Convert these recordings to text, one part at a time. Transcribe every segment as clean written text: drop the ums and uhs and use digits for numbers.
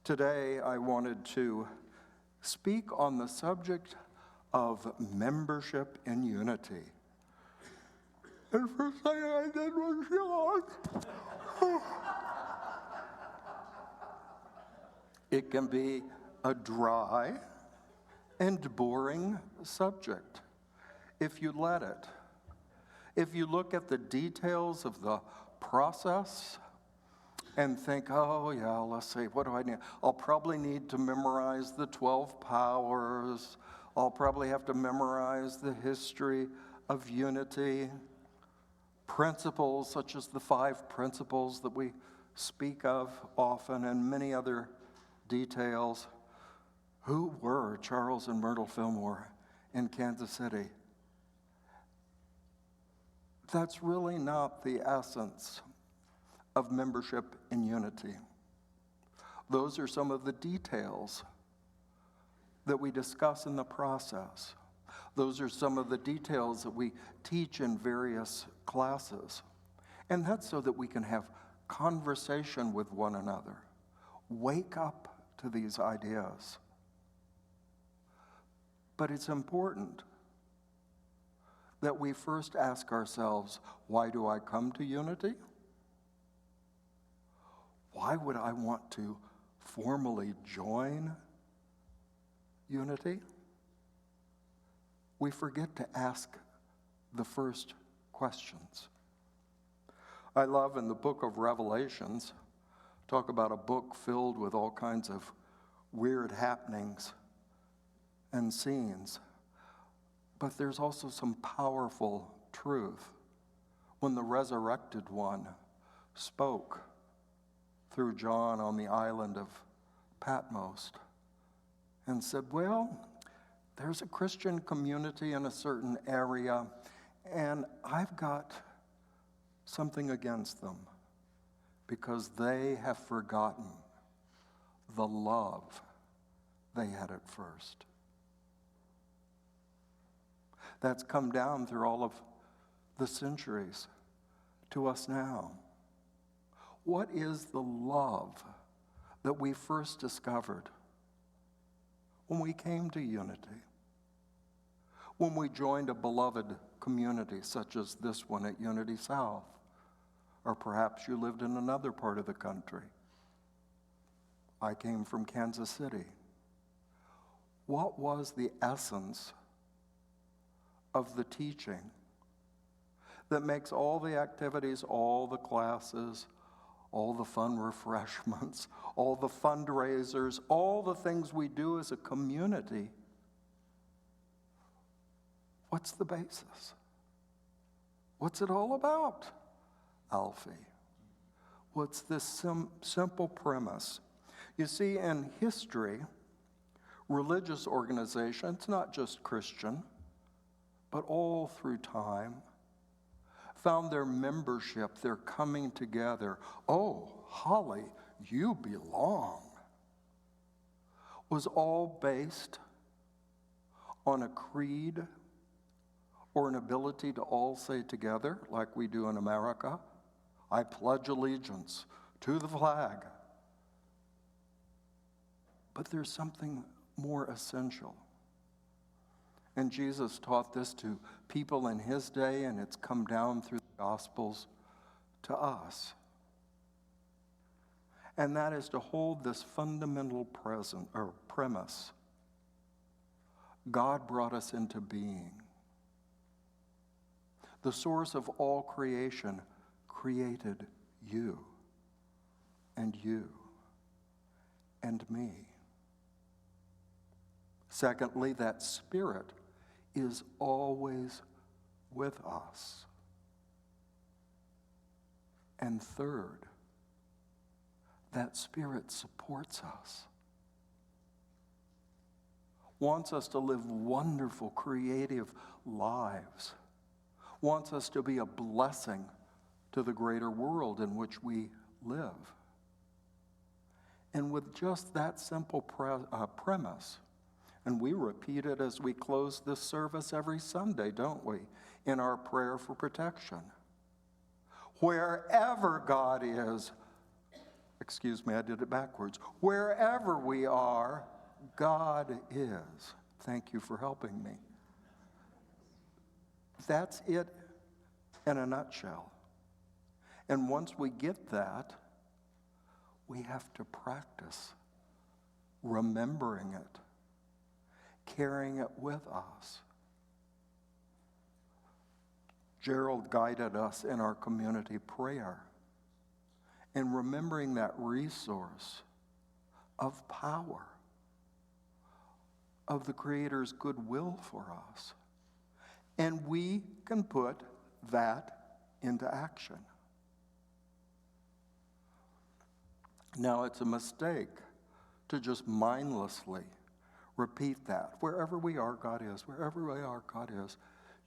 Today, I wanted to speak on the subject of membership in unity. The first thing I did was yawn. It can be a dry and boring subject if you let it. If you look at the details of the process and think, oh yeah, let's see, what do I need? I'll probably need to memorize the 12 powers. I'll probably have to memorize the history of unity. Principles such as the 5 principles that we speak of often, and many other details. Who were Charles and Myrtle Fillmore in Kansas City? That's really not the essence of membership in unity. Those are some of the details that we discuss in the process. Those are some of the details that we teach in various classes. And that's so that we can have conversation with one another. Wake up to these ideas. But it's important that we first ask ourselves, why do I come to unity? Why would I want to formally join unity? We forget to ask the first questions. I love in the book of Revelations, talk about a book filled with all kinds of weird happenings and scenes. But there's also some powerful truth. When the resurrected one spoke through John on the island of Patmos and said, well, there's a Christian community in a certain area, and I've got something against them because they have forgotten the love they had at first. That's come down through all of the centuries to us now. What is the love that we first discovered when we came to unity? When we joined a beloved community such as this one at Unity South, or perhaps you lived in another part of the country. I came from Kansas City. What was the essence of the teaching that makes all the activities, all the classes, all the fun refreshments, all the fundraisers, all the things we do as a community? What's the basis? What's it all about, Alfie? What's this simple premise? You see, in history, religious organizations, not just Christian, but all through time, found their membership, their coming together. Oh, Holly, you belong. Was all based on a creed or an ability to all say together, like we do in America, I pledge allegiance to the flag. But there's something more essential. And Jesus taught this to people in his day, and it's come down through the Gospels to us. And that is to hold this fundamental premise. God brought us into being. The source of all creation created you and me. Secondly, that Spirit is always with us. And third, that Spirit supports us, wants us to live wonderful, creative lives, wants us to be a blessing to the greater world in which we live. And with just that simple premise, and we repeat it as we close this service every Sunday, don't we, in our prayer for protection. Wherever God is, Excuse me, I did it backwards. Wherever we are, God is. Thank you for helping me. That's it in a nutshell. And once we get that, we have to practice remembering it, carrying it with us. Gerald guided us in our community prayer in remembering that resource of power, of the Creator's goodwill for us. And we can put that into action. Now, it's a mistake to just mindlessly repeat that. Wherever we are, God is. Wherever we are, God is.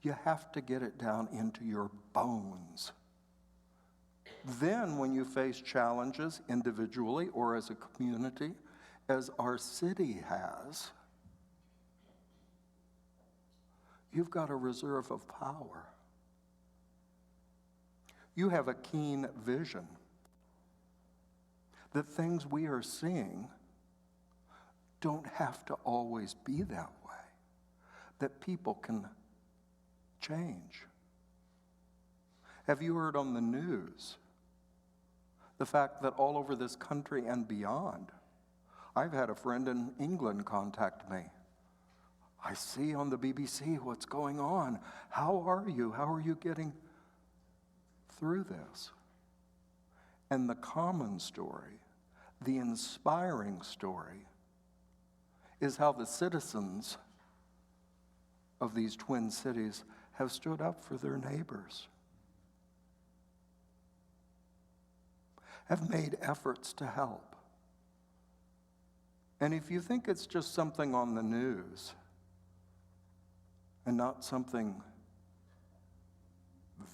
You have to get it down into your bones. Then, when you face challenges individually or as a community, as our city has, you've got a reserve of power. You have a keen vision that things we are seeing don't have to always be that way, that people can change. Have you heard on the news the fact that all over this country and beyond, I've had a friend in England contact me. I see on the BBC what's going on. How are you? How are you getting through this? And the common story, the inspiring story, is how the citizens of these twin cities have stood up for their neighbors, have made efforts to help. And if you think it's just something on the news and not something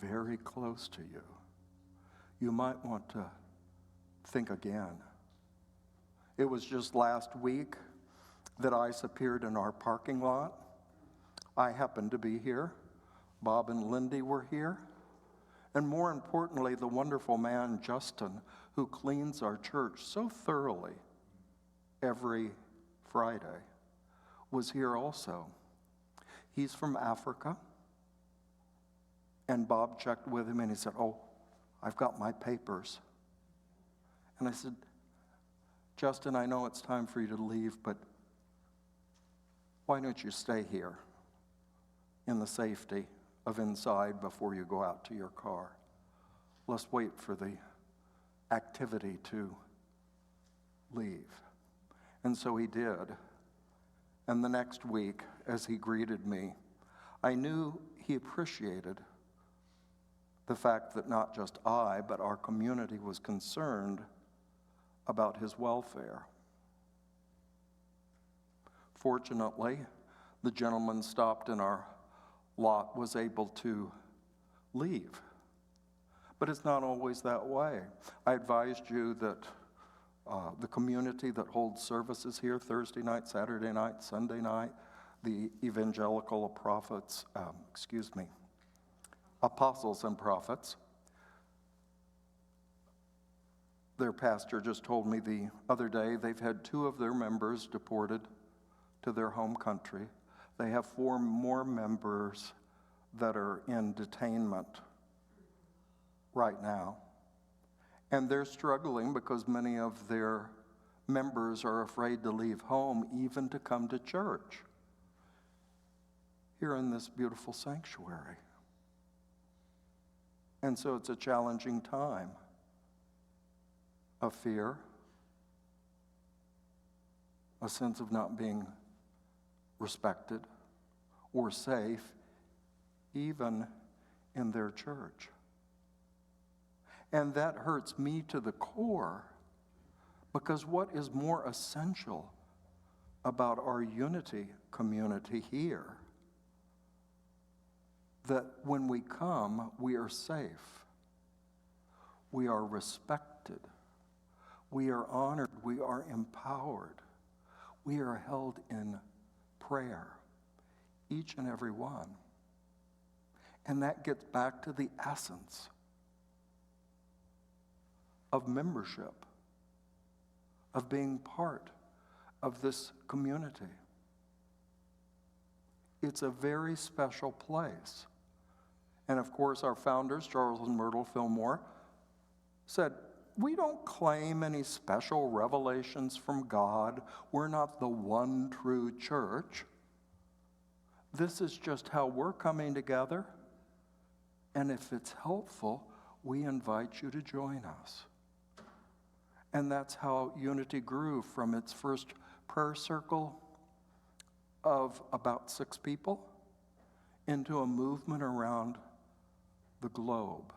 very close to you, you might want to think again. It was just last week that ICE appeared in our parking lot. I happened to be here. Bob and Lindy were here. And more importantly, the wonderful man, Justin, who cleans our church so thoroughly every Friday, was here also. He's from Africa. And Bob checked with him and he said, "Oh, I've got my papers." And I said, "Justin, I know it's time for you to leave, but why don't you stay here in the safety of inside before you go out to your car? Let's wait for the activity to leave." And so he did. And the next week, as he greeted me, I knew he appreciated the fact that not just I, but our community was concerned about his welfare. Fortunately, the gentleman stopped in our lot was able to leave. But it's not always that way. I advised you that the community that holds services here Thursday night, Saturday night, Sunday night, the evangelical prophets, apostles and prophets, their pastor just told me the other day they've had 2 of their members deported to their home country. They have 4 more members that are in detainment right now. And they're struggling because many of their members are afraid to leave home, even to come to church here in this beautiful sanctuary. And so it's a challenging time of fear, a sense of not being respected or safe, even in their church. And that hurts me to the core, because what is more essential about our unity community here? That when we come, we are safe, we are respected, we are honored, we are empowered, we are held in prayer, each and every one. And that gets back to the essence of membership of being part of this community. It's a very special place. And of course, our founders, Charles and Myrtle Fillmore, said, we don't claim any special revelations from God. We're not the one true church. This is just how we're coming together. And if it's helpful, we invite you to join us. And that's how Unity grew from its first prayer circle of about 6 people into a movement around the globe.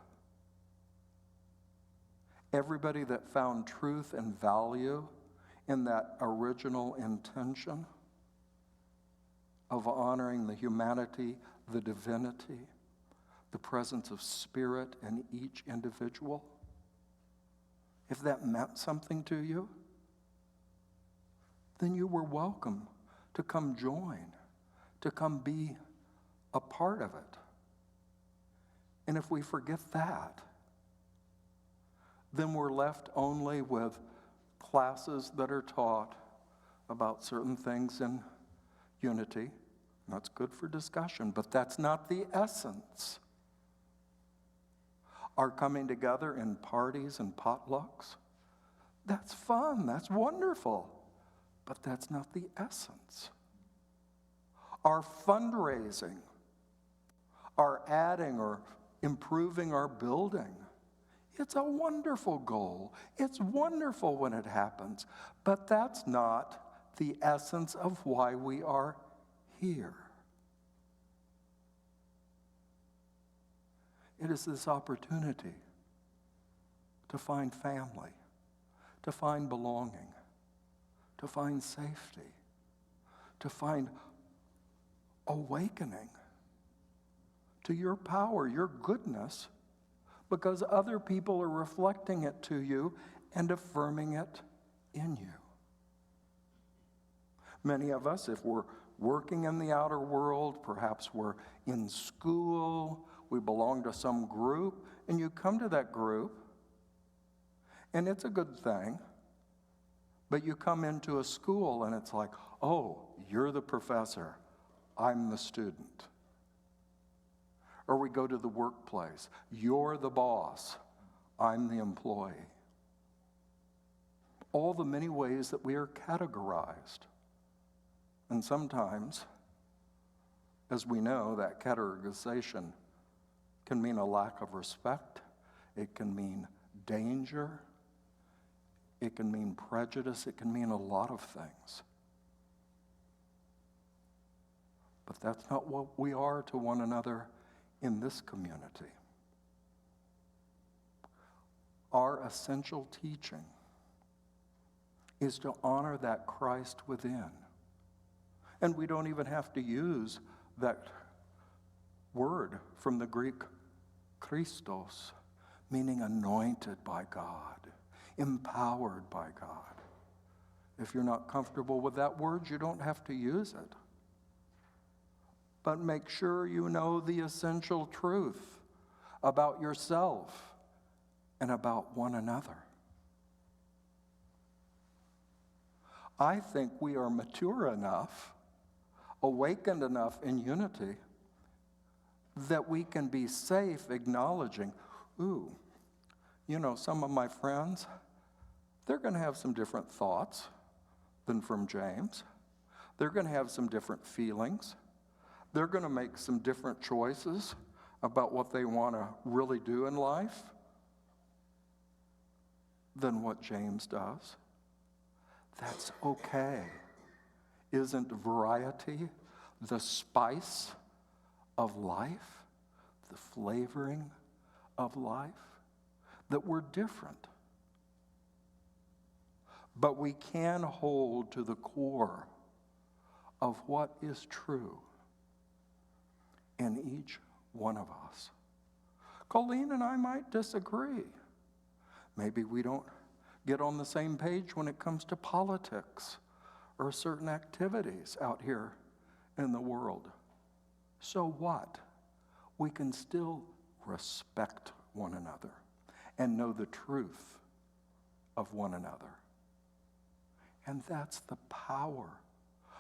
Everybody that found truth and value in that original intention of honoring the humanity, the divinity, the presence of spirit in each individual, if that meant something to you, then you were welcome to come join, to come be a part of it. And if we forget that, then we're left only with classes that are taught about certain things in Unity. That's good for discussion, but that's not the essence. Our coming together in parties and potlucks, that's fun, that's wonderful, but that's not the essence. Our fundraising, our adding or improving our building, it's a wonderful goal. It's wonderful when it happens, but that's not the essence of why we are here. It is this opportunity to find family, to find belonging, to find safety, to find awakening to your power, your goodness, because other people are reflecting it to you and affirming it in you. Many of us, if we're working in the outer world, perhaps we're in school, we belong to some group, and you come to that group, and it's a good thing, but you come into a school and it's like, oh, you're the professor, I'm the student. Or we go to the workplace, you're the boss, I'm the employee. All the many ways that we are categorized. And sometimes, as we know, that categorization can mean a lack of respect, it can mean danger, it can mean prejudice, it can mean a lot of things. But that's not what we are to one another in this community. Our essential teaching is to honor that Christ within. And we don't even have to use that word from the Greek Christos, meaning anointed by God, empowered by God. If you're not comfortable with that word, you don't have to use it. But make sure you know the essential truth about yourself and about one another. I think we are mature enough, awakened enough in unity, that we can be safe acknowledging, ooh, you know, some of my friends, they're going to have some different thoughts than from James. They're going to have some different feelings. They're going to make some different choices about what they want to really do in life than what James does. That's okay. Isn't variety the spice of life, the flavoring of life? That we're different. But we can hold to the core of what is true in each one of us. Colleen and I might disagree. Maybe we don't get on the same page when it comes to politics or certain activities out here in the world. So what? We can still respect one another and know the truth of one another. And that's the power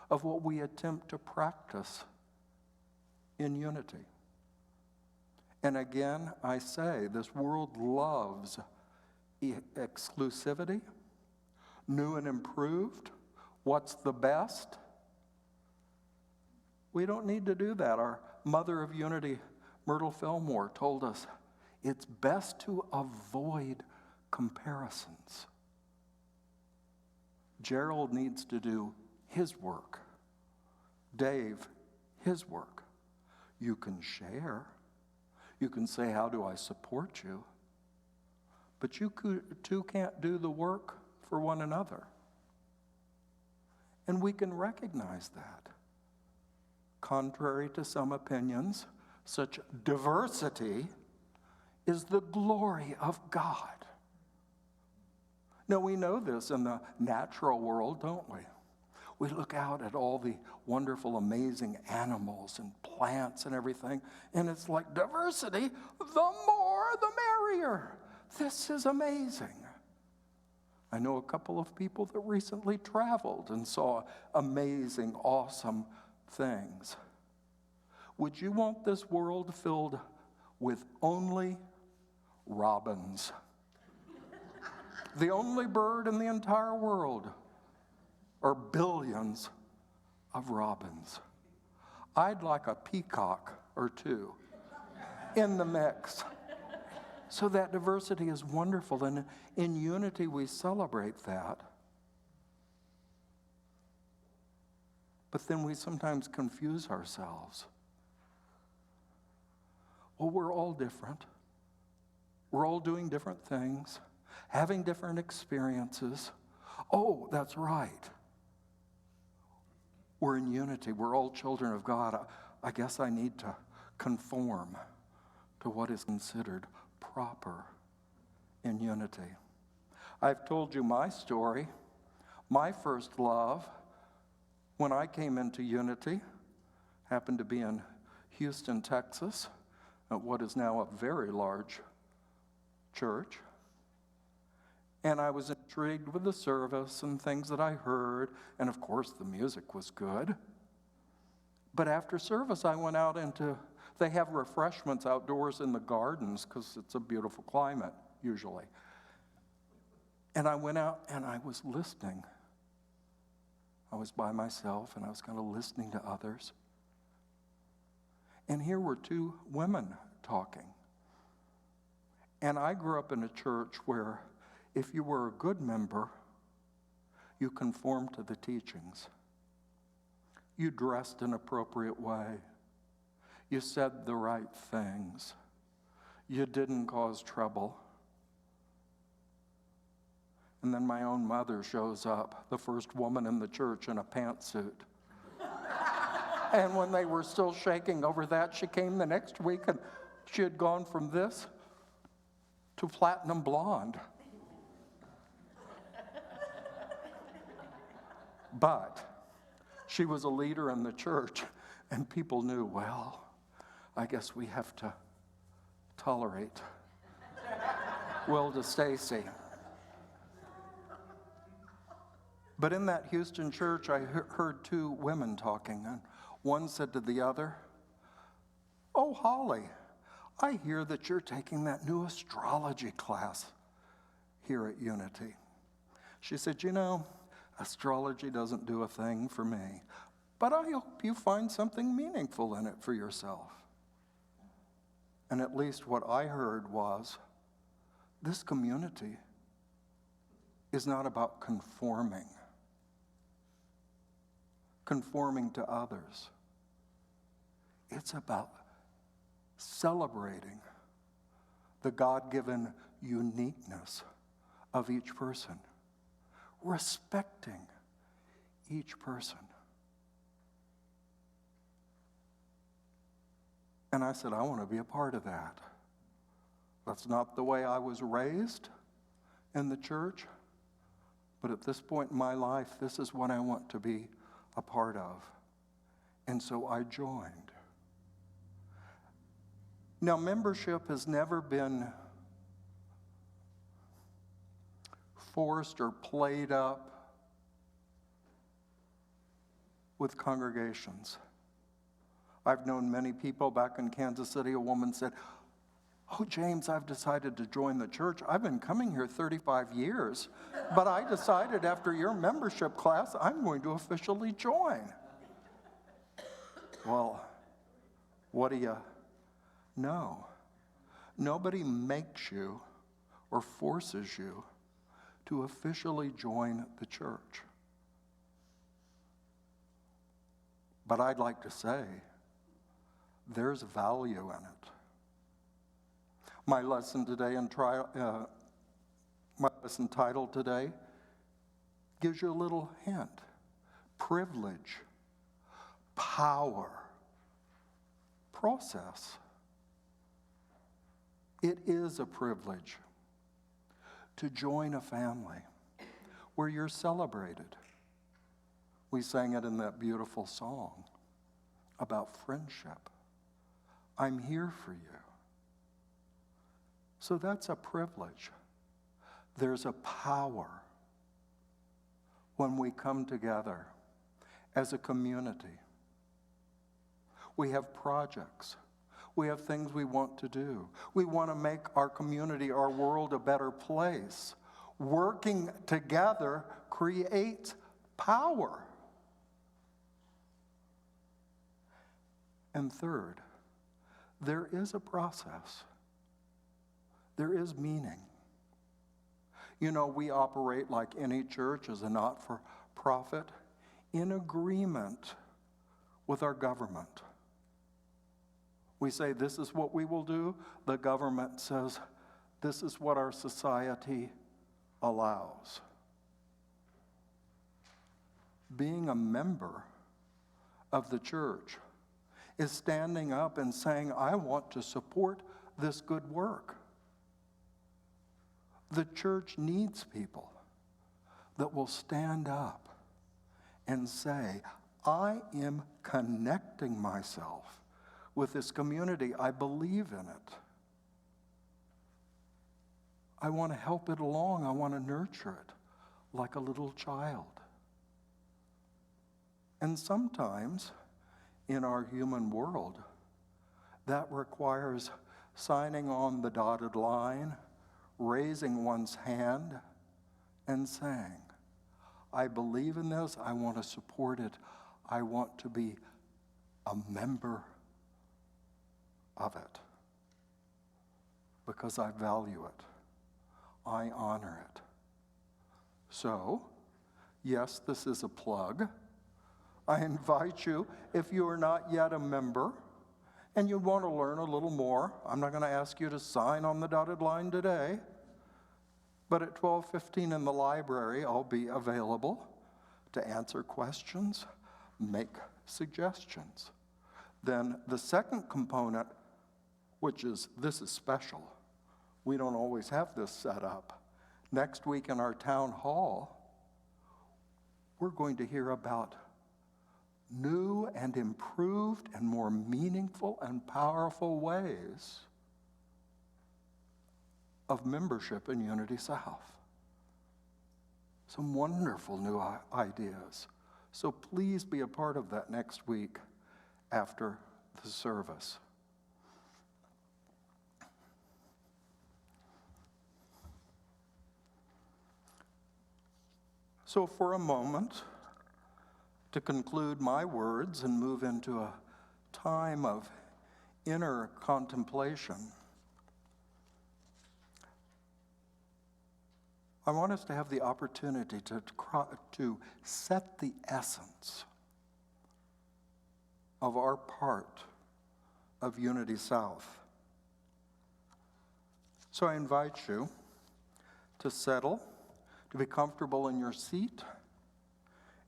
of what we attempt to practice in unity. And again, I say, this world loves exclusivity, new and improved, what's the best. We don't need to do that. Our mother of unity, Myrtle Fillmore, told us it's best to avoid comparisons. Gerald needs to do his work. Dave, his work. You can share. You can say, how do I support you? But you two can't do the work for one another. And we can recognize that. Contrary to some opinions, such diversity is the glory of God. Now, we know this in the natural world, don't we? We look out at all the wonderful, amazing animals and plants and everything, and it's like diversity, the more the merrier. This is amazing. I know a couple of people that recently traveled and saw amazing, awesome things. Would you want this world filled with only robins? The only bird in the entire world, or billions of robins? I'd like a peacock or two in the mix. So that diversity is wonderful, and in unity we celebrate that. But then we sometimes confuse ourselves. Well, we're all different. We're all doing different things, having different experiences. Oh, that's right. We're in unity. We're all children of God. I guess I need to conform to what is considered proper in unity. I've told you my story. My first love, when I came into unity, happened to be in Houston, Texas, at what is now a very large church. And I was intrigued with the service and things that I heard, and of course the music was good. But after service, I went out they have refreshments outdoors in the gardens because it's a beautiful climate, usually. And I went out and I was listening. I was by myself and I was kind of listening to others. And here were two women talking. And I grew up in a church where if you were a good member, you conformed to the teachings. You dressed an appropriate way. You said the right things. You didn't cause trouble. And then my own mother shows up, the first woman in the church in a pantsuit. And when they were still shaking over that, she came the next week and she had gone from this to platinum blonde. But she was a leader in the church, and people knew, well, I guess we have to tolerate Wilda Stacy. But in that Houston church, I heard two women talking, and one said to the other, "Oh, Holly, I hear that you're taking that new astrology class here at Unity." She said, "You know, astrology doesn't do a thing for me, but I hope you find something meaningful in it for yourself." And at least what I heard was, this community is not about conforming to others. It's about celebrating the God-given uniqueness of each person, respecting each person. And I said, I want to be a part of that. That's not the way I was raised in the church, but at this point in my life, this is what I want to be a part of. And so I joined. Now, membership has never been forced or played up with congregations. I've known many people back in Kansas City. A woman said, "Oh, James, I've decided to join the church. I've been coming here 35 years, but I decided after your membership class, I'm going to officially join." Well, what do you know? Nobody makes you or forces you to officially join the church. But I'd like to say, there's value in it. My lesson today my lesson title today gives you a little hint. Privilege, power, process. It is a privilege to join a family where you're celebrated. We sang it in that beautiful song about friendship. I'm here for you. So that's a privilege. There's a power when we come together as a community. We have projects. We have things we want to do. We want to make our community, our world, a better place. Working together creates power. And third, there is a process. There is meaning. You know, we operate like any church as a not-for-profit in agreement with our government. We say, this is what we will do. The government says, this is what our society allows. Being a member of the church is standing up and saying, I want to support this good work. The church needs people that will stand up and say, I am connecting myself with this community. I believe in it. I want to help it along. I want to nurture it like a little child. And sometimes in our human world, that requires signing on the dotted line, raising one's hand, and saying, I believe in this. I want to support it. I want to be a member of it because I value it. I honor it. So, yes, this is a plug. I invite you, if you are not yet a member and you want to learn a little more, I'm not going to ask you to sign on the dotted line today, but at 12:15 in the library, I'll be available to answer questions, make suggestions. Then the second component, which is, this is special. We don't always have this set up. Next week in our town hall, we're going to hear about new and improved and more meaningful and powerful ways of membership in Unity South. Some wonderful new ideas. So please be a part of that next week after the service. So for a moment, to conclude my words and move into a time of inner contemplation, I want us to have the opportunity to set the essence of our part of Unity South. So I invite you to settle, to be comfortable in your seat,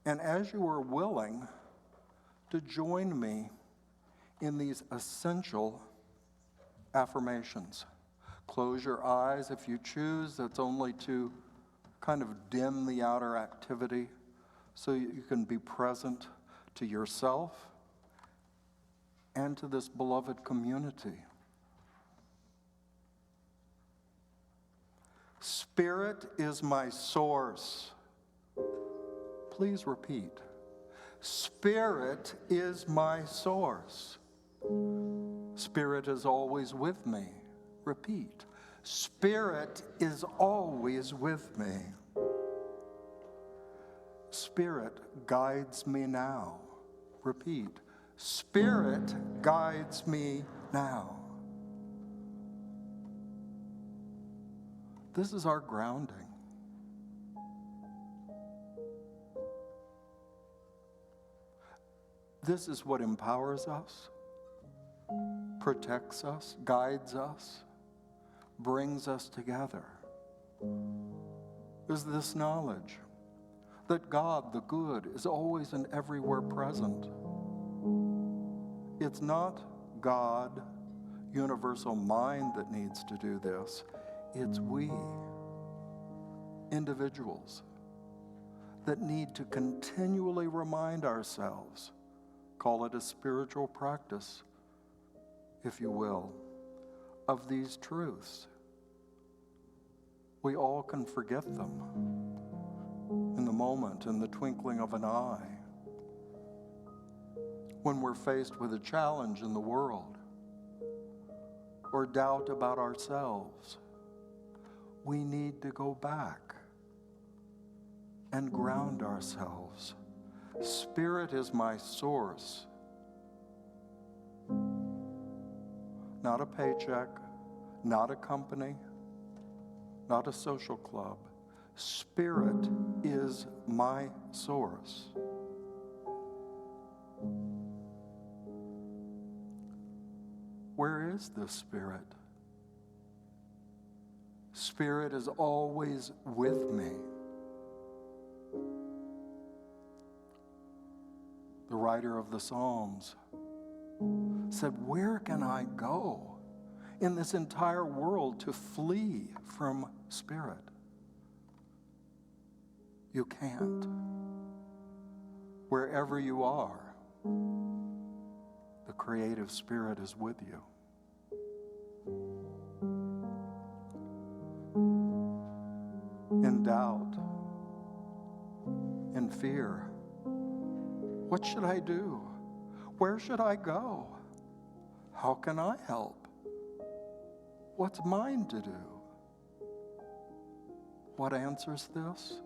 and as you are willing, to join me in these essential affirmations. Close your eyes if you choose. That's only to kind of dim the outer activity so you can be present to yourself and to this beloved community. Spirit is my source. Please repeat. Spirit is my source. Spirit is always with me. Repeat. Spirit is always with me. Spirit guides me now. Repeat. Spirit guides me now. This is our grounding. This is what empowers us, protects us, guides us, brings us together. Is this knowledge that God, the good, is always and everywhere present. It's not God, universal mind, that needs to do this. It's we, individuals, that need to continually remind ourselves, call it a spiritual practice, if you will, of these truths. We all can forget them in the moment, in the twinkling of an eye. When we're faced with a challenge in the world or doubt about ourselves, we need to go back and ground ourselves. Spirit is my source. Not a paycheck, not a company, not a social club. Spirit is my source. Where is this Spirit? Spirit is always with me. The writer of the Psalms said, where can I go in this entire world to flee from Spirit? You can't. Wherever you are, the creative Spirit is with you. In doubt, in fear, what should I do? Where should I go? How can I help? What's mine to do? What answers this?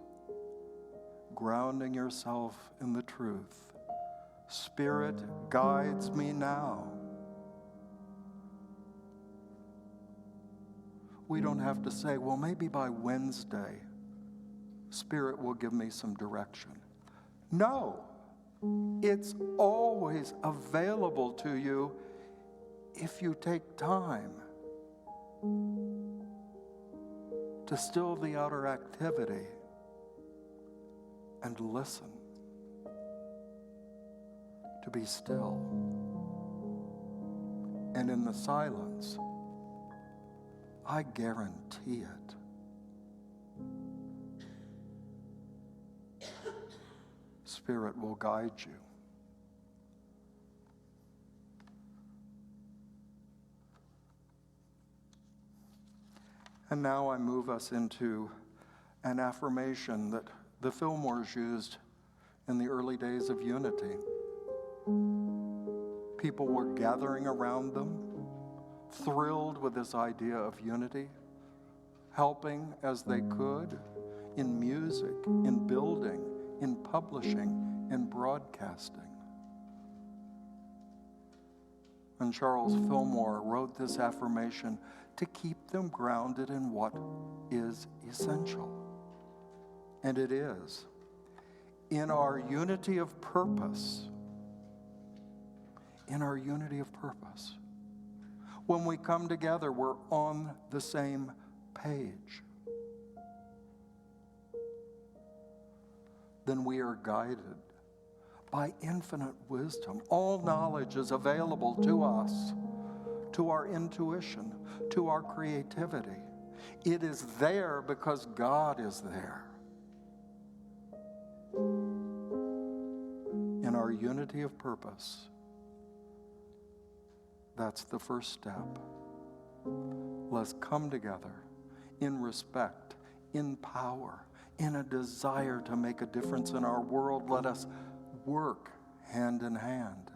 Grounding yourself in the truth. Spirit guides me now. We don't have to say, well, maybe by Wednesday, Spirit will give me some direction. No, it's always available to you if you take time to still the outer activity and listen, to be still. And in the silence, I guarantee it, Spirit will guide you. And now I move us into an affirmation that the Fillmores used in the early days of unity. People were gathering around them, thrilled with this idea of unity, helping as they could in music, in building, in publishing, in broadcasting. And Charles Fillmore wrote this affirmation to keep them grounded in what is essential. And it is, in our unity of purpose, when we come together, we're on the same page. Then we are guided by infinite wisdom. All knowledge is available to us, to our intuition, to our creativity. It is there because God is there. In our unity of purpose, that's the first step. Let's come together in respect, in power, in a desire to make a difference in our world. Let us work hand in hand.